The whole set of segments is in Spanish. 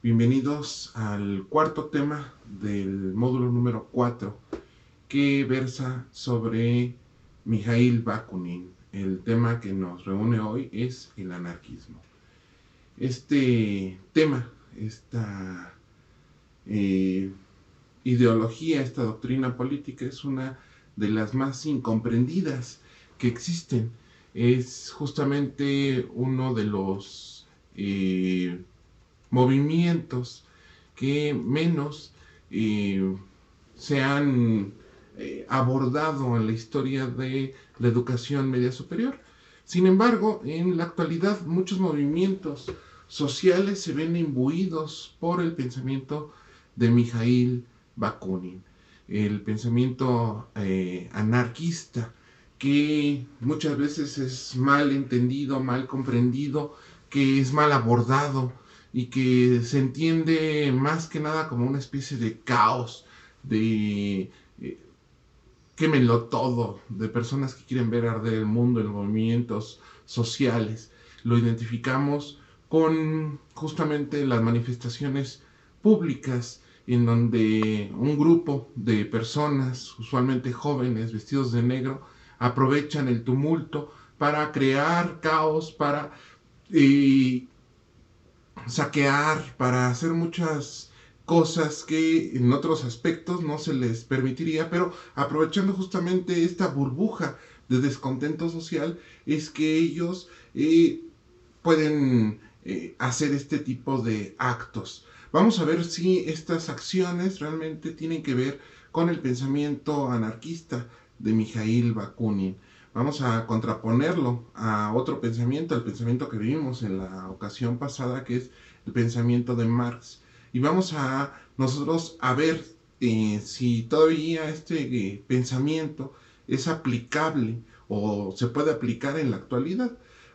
Bienvenidos al cuarto tema del módulo número 4 que versa sobre Mijaíl Bakunin. El tema que nos reúne hoy es el anarquismo. Este tema, esta ideología, esta doctrina política es una de las más incomprendidas que existen. Es justamente uno de los movimientos que menos se han abordado en la historia de la educación media superior. Sin embargo, en la actualidad muchos movimientos sociales se ven imbuidos por el pensamiento de Mijaíl Bakunin, el pensamiento anarquista, que muchas veces es mal entendido, mal comprendido, que es mal abordado y que se entiende más que nada como una especie de caos, de quémenlo todo, de personas que quieren ver arder el mundo en movimientos sociales. Lo identificamos con justamente las manifestaciones públicas en donde un grupo de personas, usualmente jóvenes vestidos de negro, aprovechan el tumulto para crear caos, para saquear, para hacer muchas cosas que en otros aspectos no se les permitiría, pero aprovechando justamente esta burbuja de descontento social es que ellos pueden hacer este tipo de actos. Vamos a ver si estas acciones realmente tienen que ver con el pensamiento anarquista de Mijaíl Bakunin. Vamos a contraponerlo a otro pensamiento, el pensamiento que vimos en la ocasión pasada, que es el pensamiento de Marx. Y vamos a nosotros a ver si todavía este pensamiento es aplicable o se puede aplicar en la actualidad.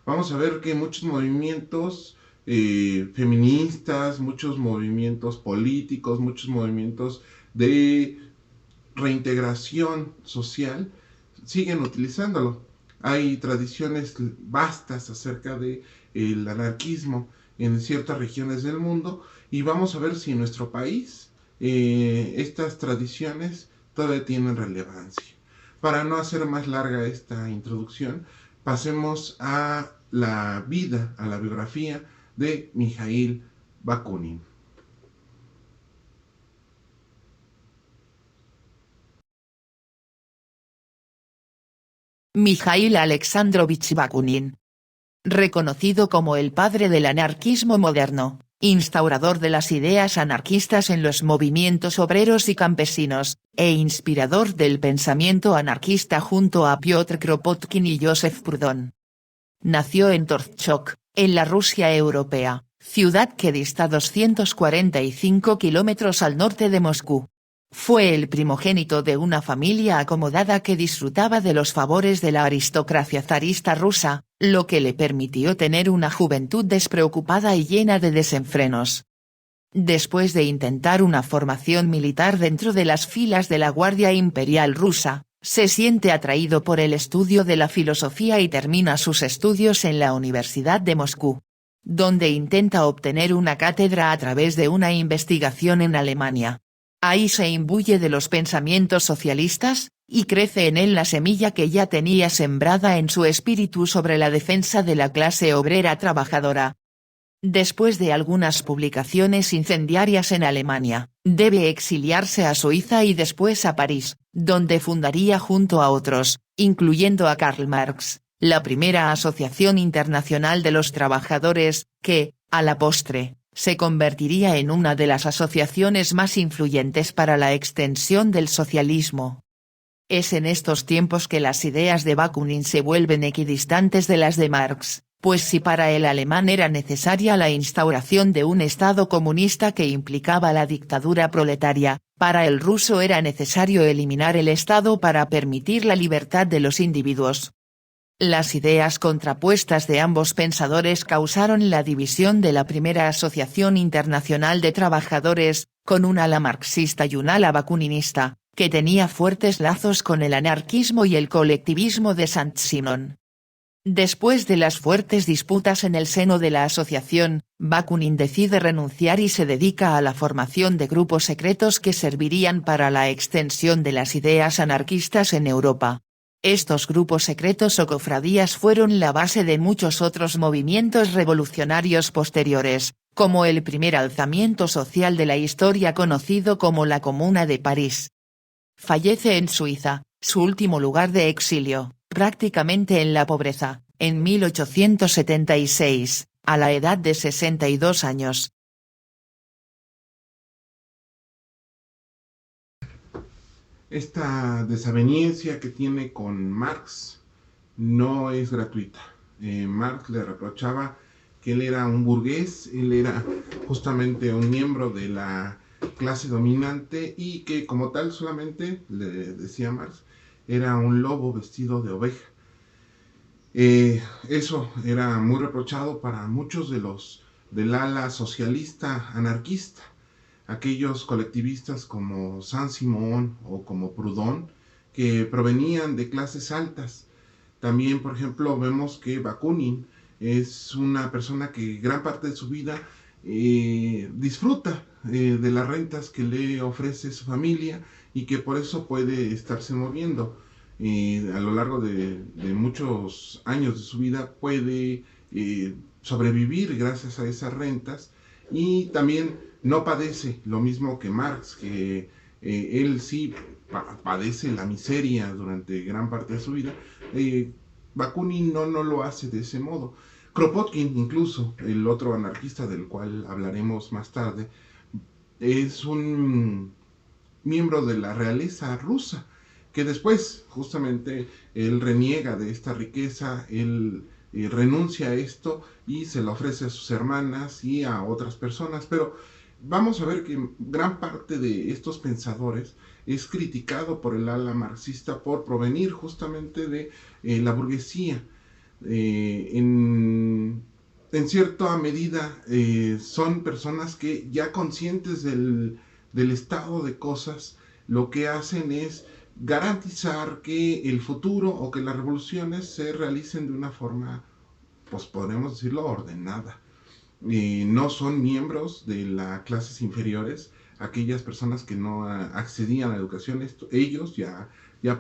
Vamos a ver que muchos movimientos feministas, muchos movimientos políticos, muchos movimientos de reintegración social siguen utilizándolo. Hay tradiciones vastas acerca de el anarquismo en ciertas regiones del mundo y vamos a ver si en nuestro país estas tradiciones todavía tienen relevancia. Para no hacer más larga esta introducción, pasemos a la vida, a la biografía de Mijaíl Bakunin. Mijaíl Alexandrovich Bakunin. Reconocido como el padre del anarquismo moderno, instaurador de las ideas anarquistas en los movimientos obreros y campesinos, e inspirador del pensamiento anarquista junto a Piotr Kropotkin y Joseph Proudhon. Nació en Torchok, en la Rusia europea, ciudad que dista 245 kilómetros al norte de Moscú. Fue el primogénito de una familia acomodada que disfrutaba de los favores de la aristocracia zarista rusa, lo que le permitió tener una juventud despreocupada y llena de desenfrenos. Después de intentar una formación militar dentro de las filas de la Guardia Imperial rusa, se siente atraído por el estudio de la filosofía y termina sus estudios en la Universidad de Moscú, donde intenta obtener una cátedra a través de una investigación en Alemania. Ahí se imbuye de los pensamientos socialistas, y crece en él la semilla que ya tenía sembrada en su espíritu sobre la defensa de la clase obrera trabajadora. Después de algunas publicaciones incendiarias en Alemania, debe exiliarse a Suiza y después a París, donde fundaría junto a otros, incluyendo a Karl Marx, la primera asociación internacional de los trabajadores, que, a la postre, se convertiría en una de las asociaciones más influyentes para la extensión del socialismo. Es en estos tiempos que las ideas de Bakunin se vuelven equidistantes de las de Marx, pues si para el alemán era necesaria la instauración de un Estado comunista que implicaba la dictadura proletaria, para el ruso era necesario eliminar el Estado para permitir la libertad de los individuos. Las ideas contrapuestas de ambos pensadores causaron la división de la primera Asociación Internacional de Trabajadores, con un ala marxista y un ala bakuninista, que tenía fuertes lazos con el anarquismo y el colectivismo de Saint-Simon. Después de las fuertes disputas en el seno de la asociación, Bakunin decide renunciar y se dedica a la formación de grupos secretos que servirían para la extensión de las ideas anarquistas en Europa. Estos grupos secretos o cofradías fueron la base de muchos otros movimientos revolucionarios posteriores, como el primer alzamiento social de la historia conocido como la Comuna de París. Fallece en Suiza, su último lugar de exilio, prácticamente en la pobreza, en 1876, a la edad de 62 años. Esta desaveniencia que tiene con Marx no es gratuita. Marx le reprochaba que él era un burgués, él era justamente un miembro de la clase dominante y que como tal solamente, le decía Marx, era un lobo vestido de oveja. Eso era muy reprochado para muchos de los del ala socialista anarquista, aquellos colectivistas como Saint-Simon o como Proudhon, que provenían de clases altas. También, por ejemplo, vemos que Bakunin es una persona que gran parte de su vida disfruta de las rentas que le ofrece su familia y que por eso puede estarse moviendo. A lo largo de muchos años de su vida puede sobrevivir gracias a esas rentas y también no padece lo mismo que Marx, que él sí padece la miseria durante gran parte de su vida. Bakunin no lo hace de ese modo. Kropotkin, incluso, el otro anarquista del cual hablaremos más tarde, es un miembro de la realeza rusa, que después justamente él reniega de esta riqueza, él renuncia a esto y se lo ofrece a sus hermanas y a otras personas, pero vamos a ver que gran parte de estos pensadores es criticado por el ala marxista por provenir justamente de la burguesía. En cierta medida son personas que ya conscientes del estado de cosas, lo que hacen es garantizar que el futuro o que las revoluciones se realicen de una forma, pues podemos decirlo, ordenada. No son miembros de las clases inferiores, aquellas personas que no accedían a la educación, ellos ya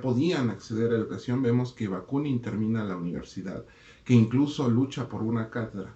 podían acceder a la educación. Vemos que Bakunin termina la universidad, que incluso lucha por una cátedra.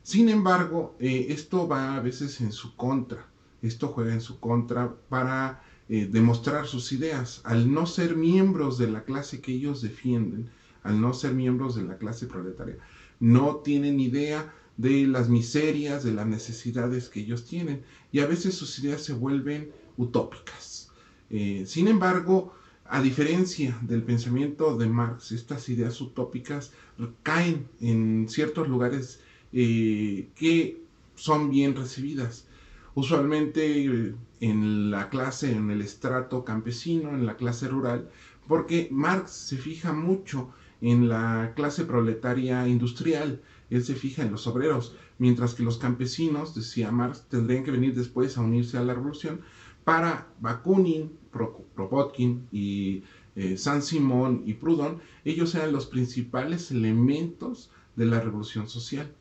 Sin embargo, esto va a veces en su contra, esto juega en su contra para demostrar sus ideas. Al no ser miembros de la clase que ellos defienden, al no ser miembros de la clase proletaria, no tienen idea de las miserias, de las necesidades que ellos tienen, y a veces sus ideas se vuelven utópicas. Sin embargo, a diferencia del pensamiento de Marx, estas ideas utópicas caen en ciertos lugares que son bien recibidas. Usualmente en la clase, en el estrato campesino, en la clase rural, porque Marx se fija mucho en la clase proletaria industrial, él se fija en los obreros, mientras que los campesinos, decía Marx, tendrían que venir después a unirse a la revolución. Para Bakunin, Kropotkin y Saint-Simon y Proudhon, ellos eran los principales elementos de la revolución social.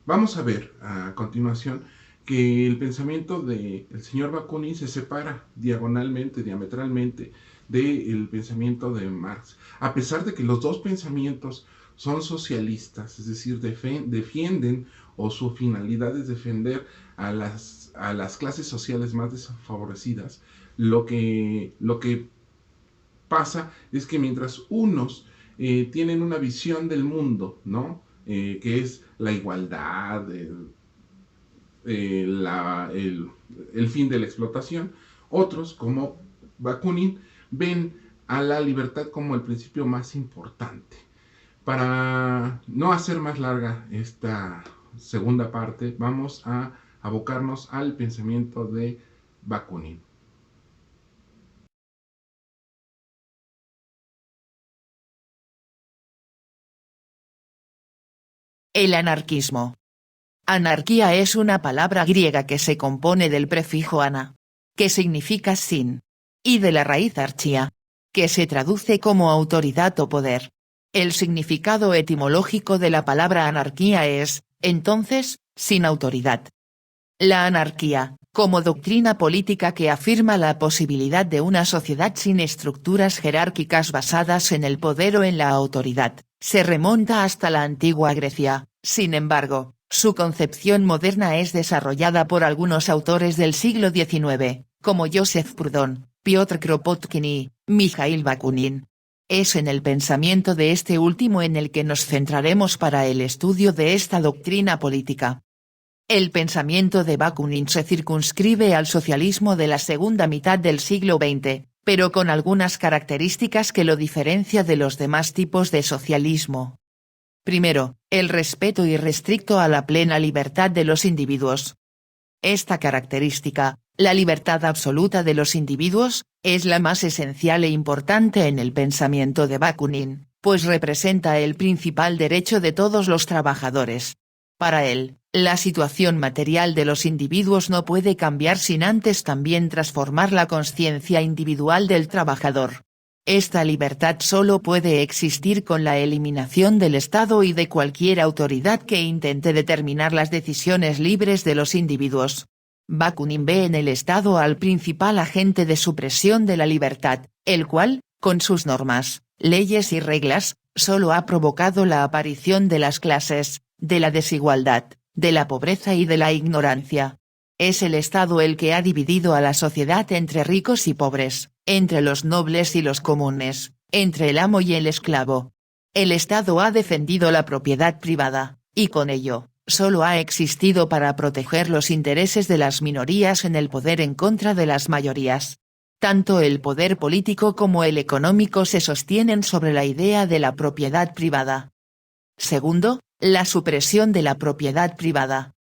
Vamos a ver a continuación que el pensamiento del señor Bakunin se separa diagonalmente, diametralmente, del pensamiento de Marx. A pesar de que los dos pensamientos son socialistas, es decir, defienden o su finalidad es defender a las clases sociales más desfavorecidas, lo que pasa es que mientras unos tienen una visión del mundo, ¿no? Que es la igualdad, el fin de la explotación, otros, como Bakunin, ven a la libertad como el principio más importante. Para no hacer más larga esta segunda parte, vamos a abocarnos al pensamiento de Bakunin. El anarquismo. Anarquía es una palabra griega que se compone del prefijo ana, que significa sin, y de la raíz archia, que se traduce como autoridad o poder. El significado etimológico de la palabra anarquía es, entonces, sin autoridad. La anarquía, como doctrina política que afirma la posibilidad de una sociedad sin estructuras jerárquicas basadas en el poder o en la autoridad, se remonta hasta la antigua Grecia. Sin embargo, su concepción moderna es desarrollada por algunos autores del siglo XIX, como Joseph Proudhon, Piotr Kropotkin y Mikhail Bakunin. Es en el pensamiento de este último en el que nos centraremos para el estudio de esta doctrina política. El pensamiento de Bakunin se circunscribe al socialismo de la segunda mitad del siglo XX, pero con algunas características que lo diferencia de los demás tipos de socialismo. Primero, el respeto irrestricto a la plena libertad de los individuos. Esta característica, la libertad absoluta de los individuos, es la más esencial e importante en el pensamiento de Bakunin, pues representa el principal derecho de todos los trabajadores. Para él, la situación material de los individuos no puede cambiar sin antes también transformar la conciencia individual del trabajador. Esta libertad solo puede existir con la eliminación del Estado y de cualquier autoridad que intente determinar las decisiones libres de los individuos. Bakunin ve en el Estado al principal agente de supresión de la libertad, el cual, con sus normas, leyes y reglas, solo ha provocado la aparición de las clases, de la desigualdad, de la pobreza y de la ignorancia. Es el Estado el que ha dividido a la sociedad entre ricos y pobres, entre los nobles y los comunes, entre el amo y el esclavo. El Estado ha defendido la propiedad privada, y con ello, solo ha existido para proteger los intereses de las minorías en el poder en contra de las mayorías. Tanto el poder político como el económico se sostienen sobre la idea de la propiedad privada. Segundo, la supresión de la propiedad privada.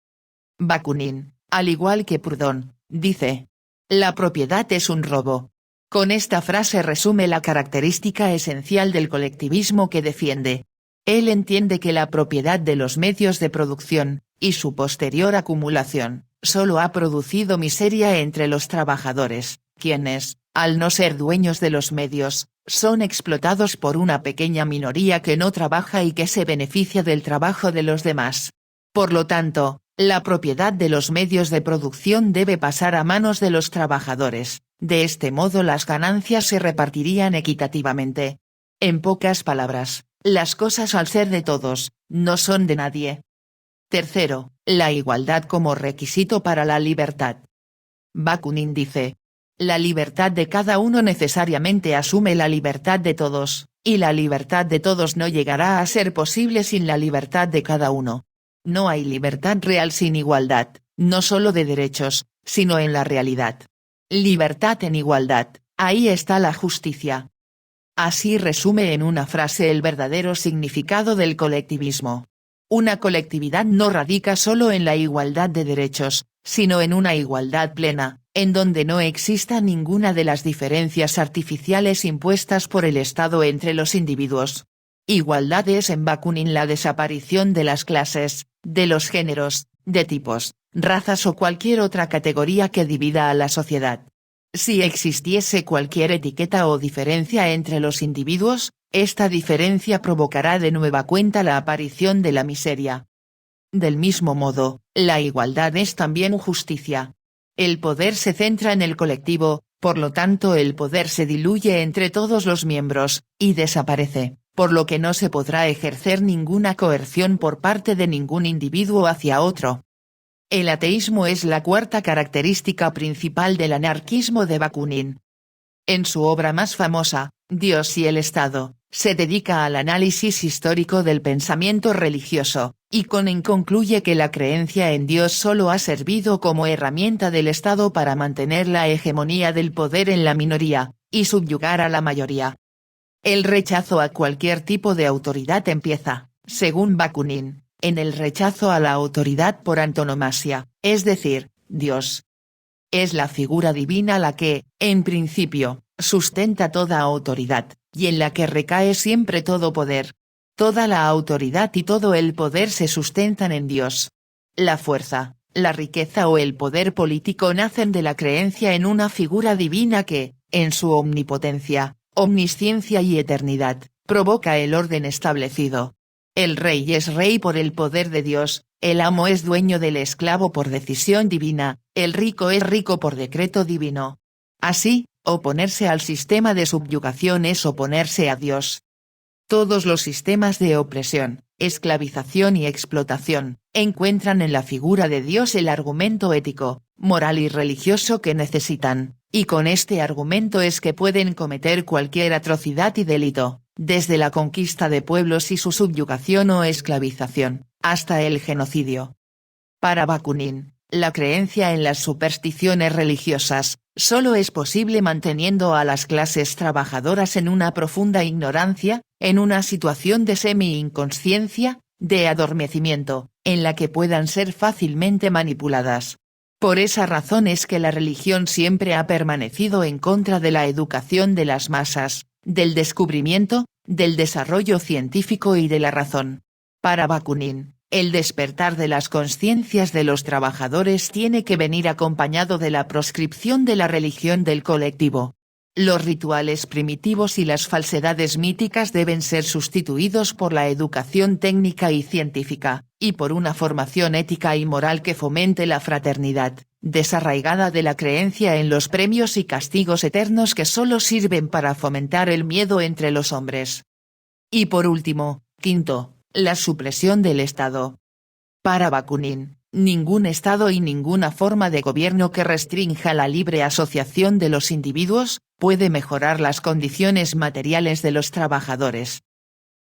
Bakunin, al igual que Proudhon, dice: la propiedad es un robo. Con esta frase resume la característica esencial del colectivismo que defiende. Él entiende que la propiedad de los medios de producción, y su posterior acumulación, solo ha producido miseria entre los trabajadores, quienes, al no ser dueños de los medios, son explotados por una pequeña minoría que no trabaja y que se beneficia del trabajo de los demás. Por lo tanto, la propiedad de los medios de producción debe pasar a manos de los trabajadores, de este modo las ganancias se repartirían equitativamente. En pocas palabras, las cosas al ser de todos, no son de nadie. Tercero, la igualdad como requisito para la libertad. Bakunin dice: la libertad de cada uno necesariamente asume la libertad de todos, y la libertad de todos no llegará a ser posible sin la libertad de cada uno. No hay libertad real sin igualdad, no solo de derechos, sino en la realidad. Libertad en igualdad, ahí está la justicia. Así resume en una frase el verdadero significado del colectivismo. Una colectividad no radica solo en la igualdad de derechos, sino en una igualdad plena, en donde no exista ninguna de las diferencias artificiales impuestas por el Estado entre los individuos. Igualdad es en Bakunin la desaparición de las clases, de los géneros, de tipos, razas o cualquier otra categoría que divida a la sociedad. Si existiese cualquier etiqueta o diferencia entre los individuos, esta diferencia provocará de nueva cuenta la aparición de la miseria. Del mismo modo, la igualdad es también justicia. El poder se centra en el colectivo, por lo tanto el poder se diluye entre todos los miembros, y desaparece, por lo que no se podrá ejercer ninguna coerción por parte de ningún individuo hacia otro. El ateísmo es la cuarta característica principal del anarquismo de Bakunin. En su obra más famosa, Dios y el Estado, se dedica al análisis histórico del pensamiento religioso, y concluye que la creencia en Dios solo ha servido como herramienta del Estado para mantener la hegemonía del poder en la minoría, y subyugar a la mayoría. El rechazo a cualquier tipo de autoridad empieza, según Bakunin, en el rechazo a la autoridad por antonomasia, es decir, Dios. Es la figura divina la que, en principio, sustenta toda autoridad, y en la que recae siempre todo poder. Toda la autoridad y todo el poder se sustentan en Dios. La fuerza, la riqueza o el poder político nacen de la creencia en una figura divina que, en su omnipotencia, omnisciencia y eternidad, provoca el orden establecido. El rey es rey por el poder de Dios, el amo es dueño del esclavo por decisión divina, el rico es rico por decreto divino. Así, oponerse al sistema de subyugación es oponerse a Dios. Todos los sistemas de opresión, esclavización y explotación, encuentran en la figura de Dios el argumento ético, moral y religioso que necesitan, y con este argumento es que pueden cometer cualquier atrocidad y delito, desde la conquista de pueblos y su subyugación o esclavización, hasta el genocidio. Para Bakunin, la creencia en las supersticiones religiosas, solo es posible manteniendo a las clases trabajadoras en una profunda ignorancia, en una situación de semi-inconsciencia, de adormecimiento, en la que puedan ser fácilmente manipuladas. Por esa razón es que la religión siempre ha permanecido en contra de la educación de las masas, del descubrimiento, del desarrollo científico y de la razón. Para Bakunin, el despertar de las conciencias de los trabajadores tiene que venir acompañado de la proscripción de la religión del colectivo. Los rituales primitivos y las falsedades míticas deben ser sustituidos por la educación técnica y científica, y por una formación ética y moral que fomente la fraternidad, desarraigada de la creencia en los premios y castigos eternos que solo sirven para fomentar el miedo entre los hombres. Y por último, quinto, la supresión del Estado. Para Bakunin, ningún Estado y ninguna forma de gobierno que restrinja la libre asociación de los individuos, puede mejorar las condiciones materiales de los trabajadores.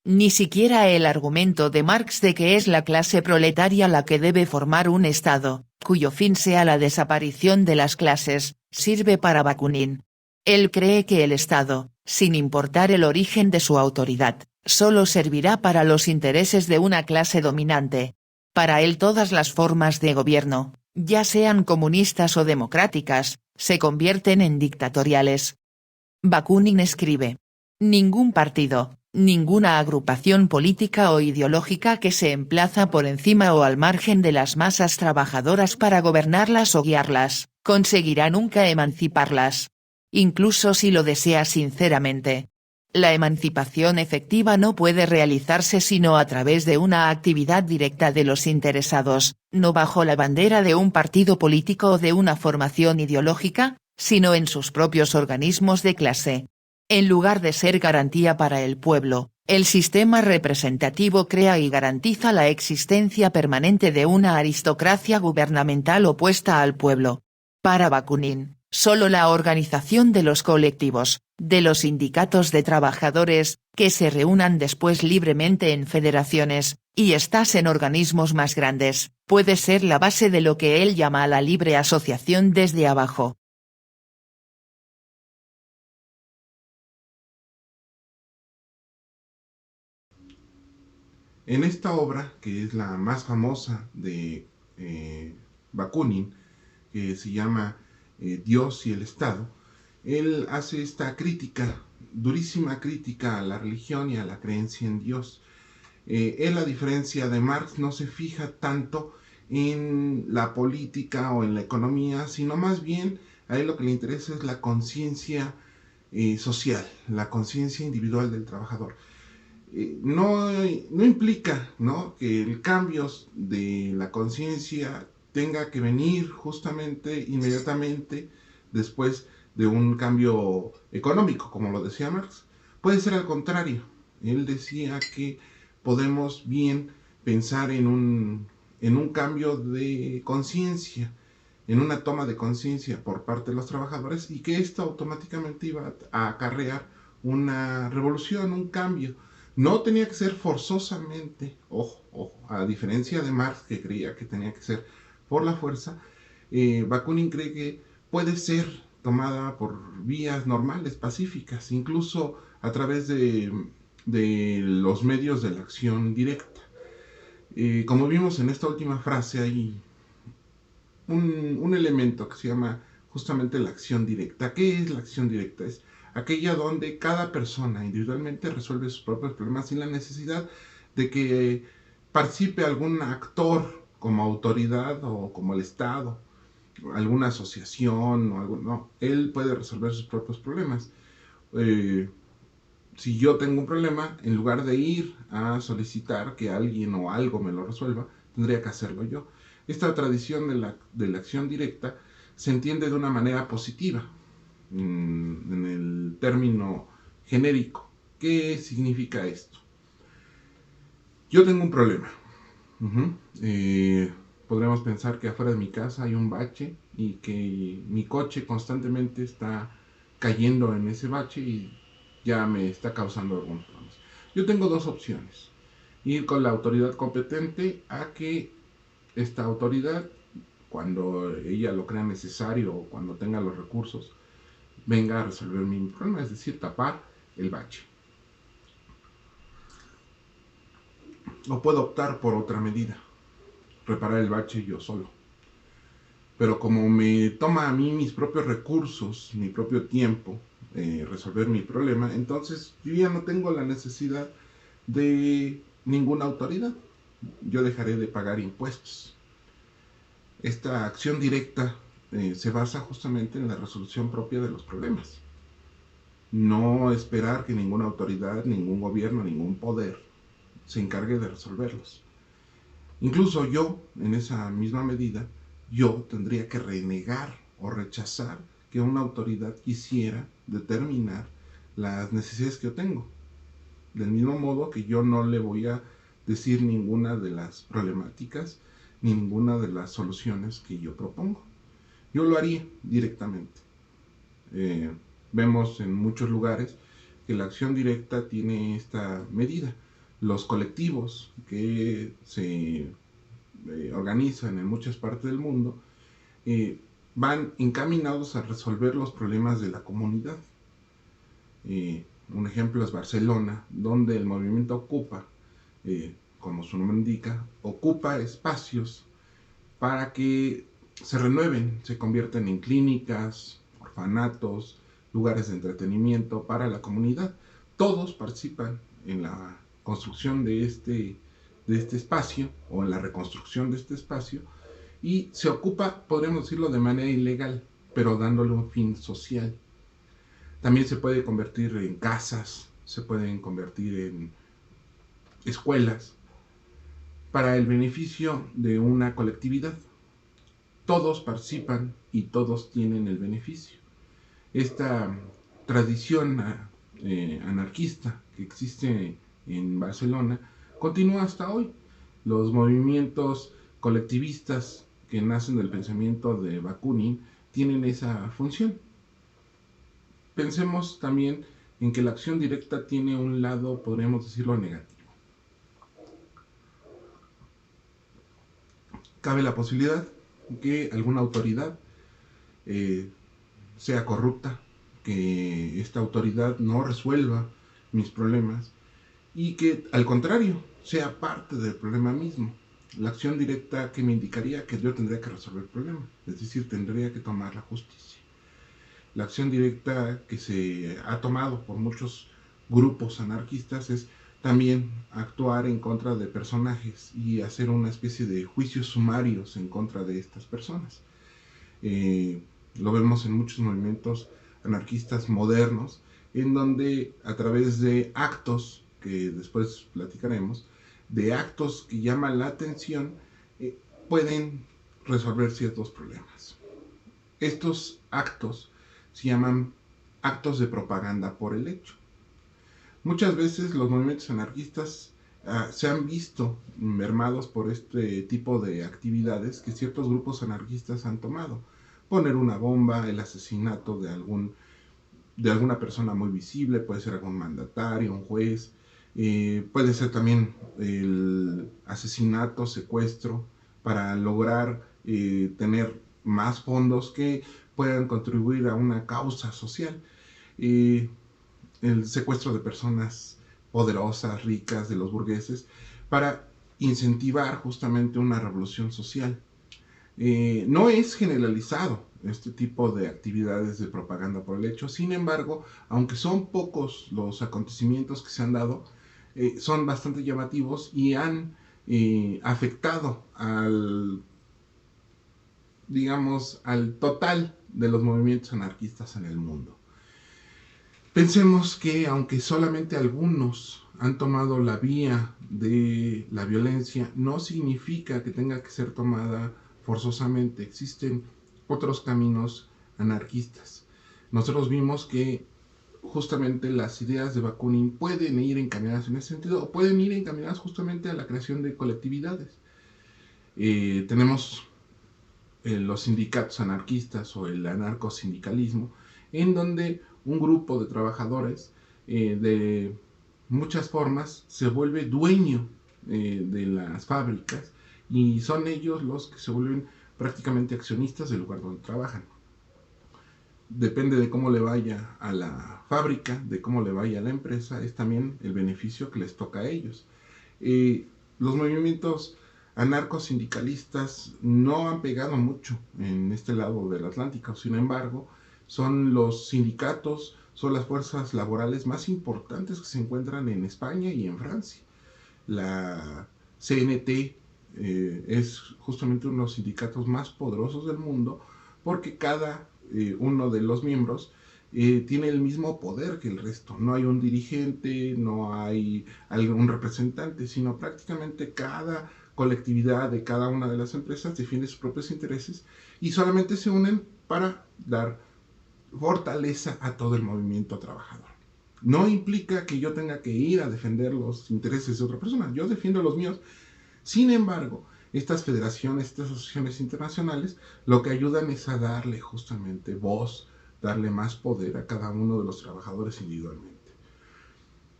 Ni siquiera el argumento de Marx de que es la clase proletaria la que debe formar un Estado, cuyo fin sea la desaparición de las clases, sirve para Bakunin. Él cree que el Estado, sin importar el origen de su autoridad, solo servirá para los intereses de una clase dominante. Para él todas las formas de gobierno, ya sean comunistas o democráticas, se convierten en dictatoriales. Bakunin escribe: ningún partido, ninguna agrupación política o ideológica que se emplaza por encima o al margen de las masas trabajadoras para gobernarlas o guiarlas, conseguirá nunca emanciparlas. Incluso si lo desea sinceramente. La emancipación efectiva no puede realizarse sino a través de una actividad directa de los interesados, no bajo la bandera de un partido político o de una formación ideológica, sino en sus propios organismos de clase. En lugar de ser garantía para el pueblo, el sistema representativo crea y garantiza la existencia permanente de una aristocracia gubernamental opuesta al pueblo. Para Bakunin, solo la organización de los colectivos, de los sindicatos de trabajadores, que se reúnan después libremente en federaciones, y estas en organismos más grandes, puede ser la base de lo que él llama la libre asociación desde abajo. En esta obra, que es la más famosa de Bakunin, que se llama Dios y el Estado, él hace esta crítica, durísima crítica a la religión y a la creencia en Dios. Él, a diferencia de Marx, no se fija tanto en la política o en la economía, sino más bien a él lo que le interesa es la conciencia social, la conciencia individual del trabajador. No implica, ¿no?, que el cambio de la conciencia tenga que venir justamente inmediatamente después de un cambio económico, como lo decía Marx. Puede ser al contrario. Él decía que podemos bien pensar en un cambio de conciencia, en una toma de conciencia por parte de los trabajadores, y que esto automáticamente iba a acarrear una revolución, un cambio. No tenía que ser forzosamente, ojo, a diferencia de Marx, que creía que tenía que ser por la fuerza, Bakunin cree que puede ser tomada por vías normales, pacíficas, incluso a través de los medios de la acción directa. Como vimos en esta última frase, hay un elemento que se llama justamente la acción directa. ¿Qué es la acción directa? Es aquella donde cada persona individualmente resuelve sus propios problemas sin la necesidad de que participe algún actor como autoridad o como el Estado, alguna asociación o algo. No, él puede resolver sus propios problemas. Si yo tengo un problema, en lugar de ir a solicitar que alguien o algo me lo resuelva, tendría que hacerlo yo. Esta tradición de la acción directa se entiende de una manera positiva, en el término genérico. ¿Qué significa esto? Yo tengo un problema. Uh-huh. Podríamos pensar que afuera de mi casa hay un bache y que mi coche constantemente está cayendo en ese bache y ya me está causando algunos problemas. Yo tengo dos opciones. Ir con la autoridad competente a que esta autoridad, cuando ella lo crea necesario o cuando tenga los recursos, venga a resolver mi problema, es decir, tapar el bache. O puedo optar por otra medida, reparar el bache yo solo. Pero como me toma a mí mis propios recursos, mi propio tiempo, resolver mi problema, entonces yo ya no tengo la necesidad de ninguna autoridad. Yo dejaré de pagar impuestos. Esta acción directa se basa justamente en la resolución propia de los problemas. No esperar que ninguna autoridad, ningún gobierno, ningún poder se encargue de resolverlos. Incluso yo, en esa misma medida, yo tendría que renegar o rechazar que una autoridad quisiera determinar las necesidades que yo tengo. Del mismo modo que yo no le voy a decir ninguna de las problemáticas, ninguna de las soluciones que yo propongo. Yo lo haría directamente. Vemos en muchos lugares que la acción directa tiene esta medida. Los colectivos que se organizan en muchas partes del mundo van encaminados a resolver los problemas de la comunidad. Un ejemplo es Barcelona, donde el movimiento Ocupa, como su nombre indica, ocupa espacios para que se renueven, se convierten en clínicas, orfanatos, lugares de entretenimiento para la comunidad. Todos participan en la construcción de este espacio o en la reconstrucción de este espacio y se ocupa, podríamos decirlo, de manera ilegal, pero dándole un fin social. También se puede convertir en casas, se pueden convertir en escuelas para el beneficio de una colectividad. Todos participan y todos tienen el beneficio. Esta tradición anarquista que existe en Barcelona continúa hasta hoy. Los movimientos colectivistas que nacen del pensamiento de Bakunin tienen esa función. Pensemos también en que la acción directa tiene un lado, podríamos decirlo, negativo. Cabe la posibilidad que alguna autoridad sea corrupta, que esta autoridad no resuelva mis problemas y que al contrario sea parte del problema mismo. La acción directa que me indicaría que yo tendría que resolver el problema, es decir, tendría que tomar la justicia. La acción directa que se ha tomado por muchos grupos anarquistas es también actuar en contra de personajes y hacer una especie de juicios sumarios en contra de estas personas. Lo vemos en muchos movimientos anarquistas modernos, en donde a través de actos, que después platicaremos, de actos que llaman la atención, pueden resolver ciertos problemas. Estos actos se llaman actos de propaganda por el hecho. Muchas veces los movimientos anarquistas se han visto mermados por este tipo de actividades que ciertos grupos anarquistas han tomado. Poner una bomba, el asesinato de alguna persona muy visible, puede ser algún mandatario, un juez, puede ser también el asesinato, secuestro, para lograr tener más fondos que puedan contribuir a una causa social. El secuestro de personas poderosas, ricas, de los burgueses, para incentivar justamente una revolución social. No es generalizado este tipo de actividades de propaganda por el hecho, sin embargo, aunque son pocos los acontecimientos que se han dado, son bastante llamativos y han afectado al total de los movimientos anarquistas en el mundo. Pensemos que aunque solamente algunos han tomado la vía de la violencia, no significa que tenga que ser tomada forzosamente. Existen otros caminos anarquistas. Nosotros vimos que justamente las ideas de Bakunin pueden ir encaminadas en ese sentido, o pueden ir encaminadas justamente a la creación de colectividades. Tenemos los sindicatos anarquistas o el anarcosindicalismo, en donde un grupo de trabajadores de muchas formas se vuelve dueño de las fábricas, y son ellos los que se vuelven prácticamente accionistas del lugar donde trabajan. Depende de cómo le vaya a la fábrica, de cómo le vaya a la empresa, es también el beneficio que les toca a ellos. Los movimientos anarcosindicalistas no han pegado mucho en este lado del Atlántico. Sin embargo, son los sindicatos, son las fuerzas laborales más importantes que se encuentran en España y en Francia. La CNT es justamente uno de los sindicatos más poderosos del mundo, porque cada uno de los miembros tiene el mismo poder que el resto. No hay un dirigente, no hay algún representante, sino prácticamente cada colectividad de cada una de las empresas defiende sus propios intereses y solamente se unen para dar fortaleza a todo el movimiento trabajador. No implica que yo tenga que ir a defender los intereses de otra persona, yo defiendo los míos. Sin embargo, estas federaciones, estas asociaciones internacionales, lo que ayudan es a darle justamente voz, darle más poder a cada uno de los trabajadores individualmente.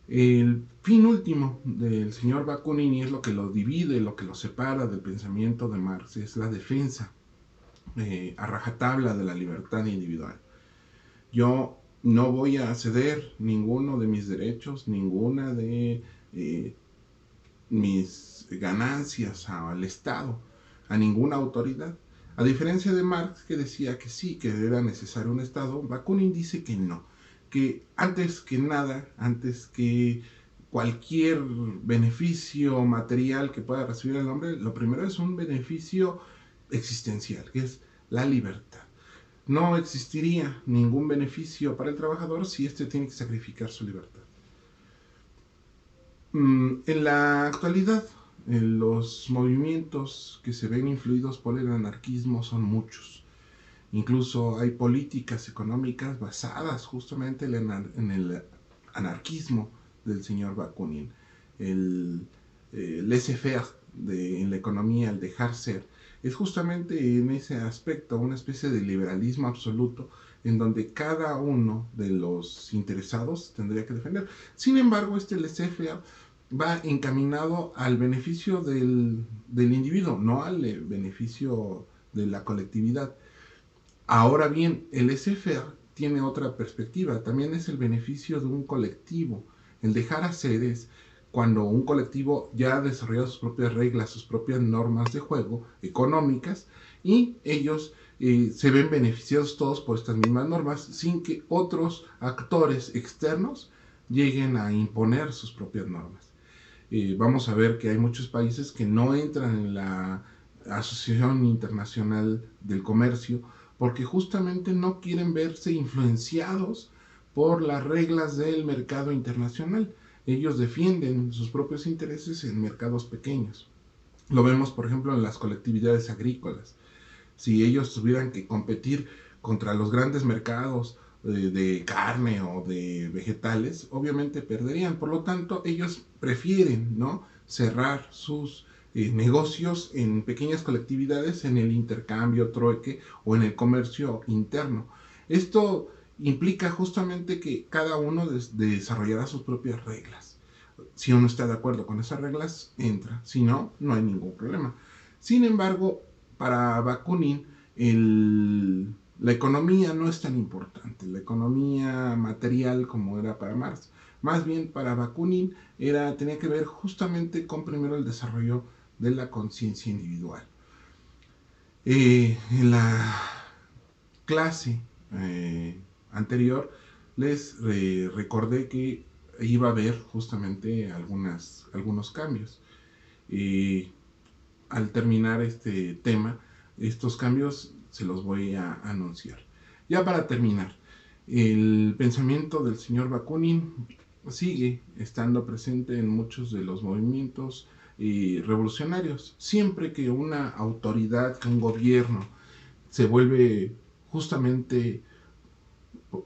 El fin último del señor Bakunin, y es lo que lo divide, lo que lo separa del pensamiento de Marx, es la defensa a rajatabla de la libertad individual. Yo no voy a ceder ninguno de mis derechos, ninguna de mis ganancias al Estado, a ninguna autoridad. A diferencia de Marx, que decía que sí, que era necesario un Estado, Bakunin dice que no, que antes que nada, antes que cualquier beneficio material que pueda recibir el hombre, lo primero es un beneficio existencial, que es la libertad. No existiría ningún beneficio para el trabajador si éste tiene que sacrificar su libertad. En la actualidad, los movimientos que se ven influidos por el anarquismo son muchos. Incluso hay políticas económicas basadas justamente en el anarquismo del señor Bakunin. El laissez-faire en la economía, el dejar ser, es justamente en ese aspecto una especie de liberalismo absoluto, en donde cada uno de los interesados tendría que defender. Sin embargo, este laissez-faire va encaminado al beneficio del individuo, no al beneficio de la colectividad. Ahora bien, el laissez-faire tiene otra perspectiva, también es el beneficio de un colectivo. El dejar hacer es cuando un colectivo ya ha desarrollado sus propias reglas, sus propias normas de juego económicas, y ellos se ven beneficiados todos por estas mismas normas, sin que otros actores externos lleguen a imponer sus propias normas. Vamos a ver que hay muchos países que no entran en la Asociación Internacional del Comercio, porque justamente no quieren verse influenciados por las reglas del mercado internacional. Ellos defienden sus propios intereses en mercados pequeños. Lo vemos, por ejemplo, en las colectividades agrícolas. Si ellos tuvieran que competir contra los grandes mercados de carne o de vegetales, obviamente perderían. Por lo tanto, ellos prefieren, ¿no?, cerrar sus negocios en pequeñas colectividades, en el intercambio, trueque o en el comercio interno. Esto implica justamente que cada uno desarrollará sus propias reglas. Si uno está de acuerdo con esas reglas, entra. Si no, no hay ningún problema. Sin embargo, para Bakunin, la economía no es tan importante, la economía material como era para Marx. Más bien para Bakunin tenía que ver justamente con primero el desarrollo de la conciencia individual. En la clase anterior les recordé que iba a haber justamente algunos cambios. Al terminar este tema, estos cambios se los voy a anunciar. Ya para terminar, El pensamiento del señor Bakunin sigue estando presente en muchos de los movimientos revolucionarios. Siempre que una autoridad, que un gobierno se vuelve justamente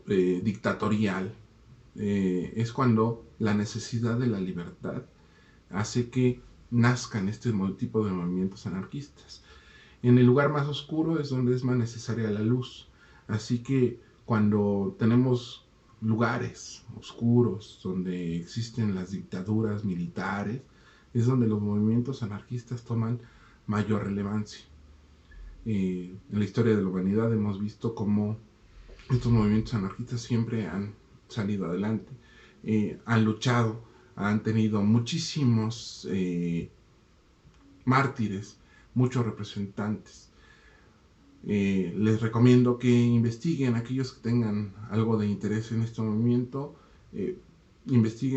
dictatorial, es cuando la necesidad de la libertad hace que nazcan este tipo de movimientos anarquistas. En el lugar más oscuro es donde es más necesaria la luz. Así que cuando tenemos lugares oscuros donde existen las dictaduras militares, es donde los movimientos anarquistas toman mayor relevancia. En la historia de la humanidad hemos visto cómo estos movimientos anarquistas siempre han salido adelante, han luchado, han tenido muchísimos mártires, muchos representantes. Les recomiendo que investiguen, aquellos que tengan algo de interés en este movimiento, investiguen